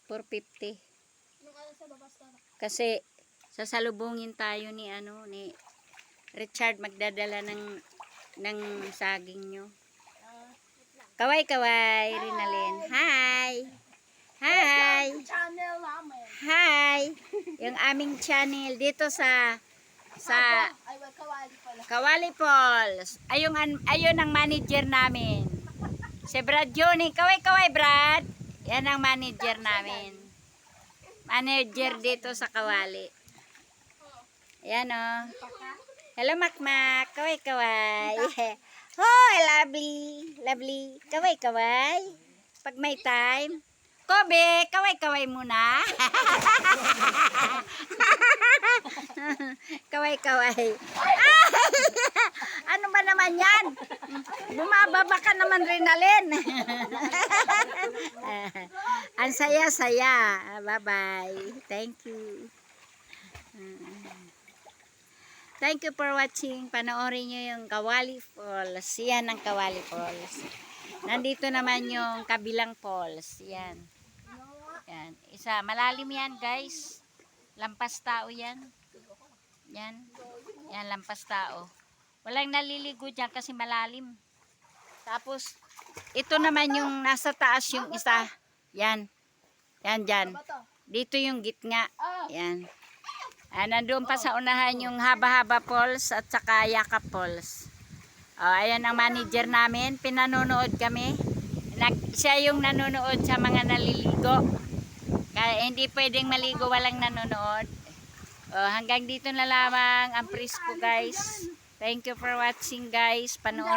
450. Kasi sasalubungin tayo ni Richard, magdadala ng saging nyo. Kaway, Rinalyn. Hi! Hi! Hi! Yung aming channel dito sa Kawali Falls. Ayun ang manager namin. Si Brad Johnny. Kaway, Brad. Yan ang manager namin. Manager dito sa Kawali. Ayan o. Hello, Makmak. Kaway. Hoy, lovely. Kaway. Pag may time. Kobe, kaway muna. Kaway. Ano ba naman yan? Bumababa ka naman, Rinalyn. Ang saya. Bye-bye. Thank you. Thank you for watching. Panoorin nyo yung Kawali Falls. Yan ang Kawali Falls. Nandito naman yung kabilang falls. Yan. Malalim yan, guys. Lampas tao yan. Yan, lampas tao. Walang naliligo dyan kasi malalim. Tapos, ito naman yung nasa taas yung isa. Yan dyan. Dito yung gitna. Yan. Nandoon pa sa unahan yung Haba-Haba Falls at saka Yakap Falls. Ayan ang manager namin. Pinanonood kami. Siya yung nanonood sa mga naliligo. Kaya hindi pwedeng maligo walang nanonood. Hanggang dito na lamang ang presko, guys. Thank you for watching, guys. Panoorin